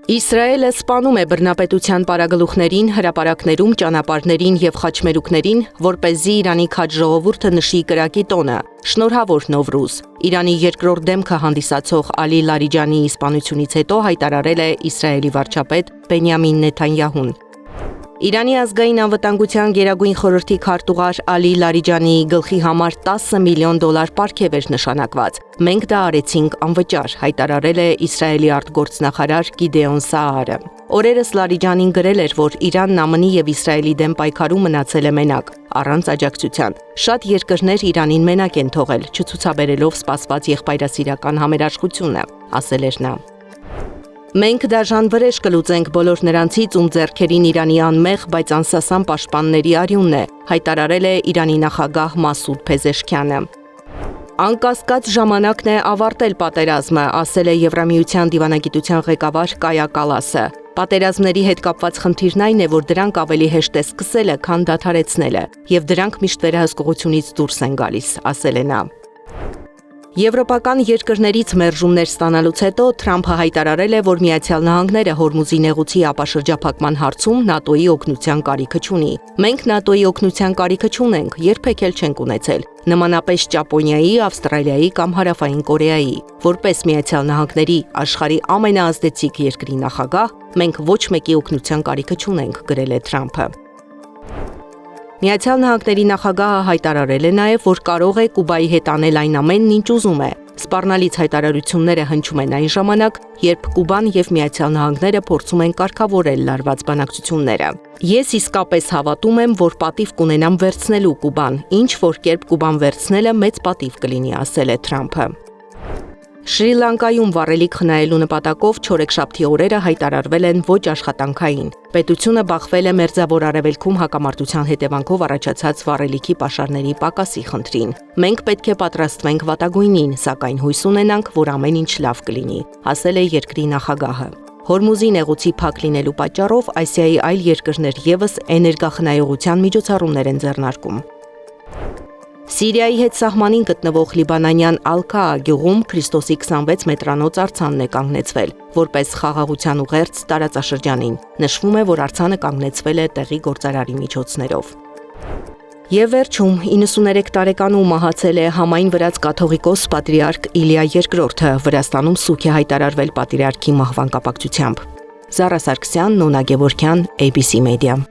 Իսրայելը սպանում է բռնապետության պարագլուխներին, հրապարակներում, ճանապարհներին և խաչմերուկներին, որպեսզի Իրանի քաջ ժողովուրդը նշի կրակի տոնը։ Շնորհավոր Նովրուզ։ Իրանի երկրորդ դեմքը հանդիսացող Ալի Լարիջանիի սպանությունից հետո հայտարարել է Իսրայելի վարչապետ Բենյամին Նեթանյահուն։ Իրանի ազգային անվտանգության գերագույն խորհրդի քարտուղար Ալի Լարիջանիի գլխի համար $10 միլիոն պարգև էր նշանակված։ Մենք դա արեցինք անվճար, հայտարարել է Իսրայելի արտգործնախարար Գիդեոն Սաարը։ Օրերս Լարիջանին գրել էր, որ Իրանն ԱՄՆ-ի և Իսրայելի դեմ պայքարում մնացել է մենակ, առանց աջակցության։ Շատ երկրներ Իրանին մենակ են թողել, չցուցաբերելով սպասված եղբայրասիրական համերաշխությունը, ասել էր նա։ Մենք դաժան վրեժ կլուծենք բոլոր նրանցից, ում ձեռքերին Իրանի անմեղ, բայց անսասան պաշտպանների արյունն է, հայտարարել է Իրանի նախագահ Մասուդ Փեզեշքյանը։ Անկասկած ժամանակն է ավարտել պատերազմը, ասել է Եվրամիության դիվանագիտության ղեկավար Կայա Կալասը։ Պատերազմների հետ կապված խնդիրն այն է, որ դրանք ավելի հեշտ է սկսելը, քան դադարեցնելը, և դրանք միշտ վերահսկողությունից դուրս են գալիս, ասել է նա։ Եվրոպական երկրներից մերժումներ ստանալուց հետո Թրամփը հայտարարել է, որ Միացյալ Նահանգները Հորմուզի նեղուցի ապաշրջափակման հարցում ՆԱՏՕ-ի օգնության կարիքը չունի։ Մենք ՆԱՏՕ-ի օգնության կարիքը չունենք, երբեք էլ չենք ունեցել, նմանապես Ճապոնիայի, Ավստրալիայի կամ Հարավային Կորեայի։ Որպես Միացյալ Նահանգների աշխարհի ամենաազդեցիկ երկրի նախագահ, մենք ոչ մեկի օգնության կարիքը չունենք, գրել է Թրամփը։ Միացյալ Նահանգների նախագահը հայտարարել է նաև, որ կարող է Կուբայի հետ անել այն ամենն, ինչ ուզում է։ Սպառնալից հայտարարությունները հնչում են այն ժամանակ, երբ Կուբան և Միացյալ Նահանգները փորձում են կարգավորել լարված բանակցությունները։ Ես իսկապես հավատում եմ, որ պատիվ կունենամ վերցնելու Կուբան, ինչ որ կերպ Կուբան վերցնելը մեծ պատիվ կլինի, ասել է Թրամփը։ Շրի Լանկայում վառելիք խնայելու նպատակով չորեքշաբթի օրերը հայտարարվել են ոչ աշխատանքային։ Պետությունը բախվել է Մերձավոր Արևելքում հակամարտության հետևանքով առաջացած վառելիքի պաշարների պակասի խնդրին։ Մենք պետք է պատրաստվենք վատագույնին, սակայն հույս ունենանք, որ ամեն ինչ լավ կլինի, ասել է երկրի նախագահը։ Հորմուզի նեղուցի փակ լինելու պատճառով Ասիայի այլ երկրներ ևս էներգախնայողության միջոցառումներ են ձեռնարկում։ Սիրիայի հետ սահմանին գտնվող լիբանանյան Ալ-Քաա գյուղում Քրիստոսի 26 մետրանոց արձանն է կանգնեցվել, որպես խաղաղության ուղերձ տարածաշրջանին։ Նշվում է, որ արձանը կանգնեցվել է տեղի գործարարի միջոցներով։ Եվ վերջում 93 տարեկանում մահացել է համայն վրաց կաթողիկոս պատրիարք Իլիա II-ը, Վրաստանում սուգ է հայտարարվել պատրիարքի մահվան կապակցությամբ։ Զարա Սարգսյան, Նոնա Գևորգյան, ABC Media։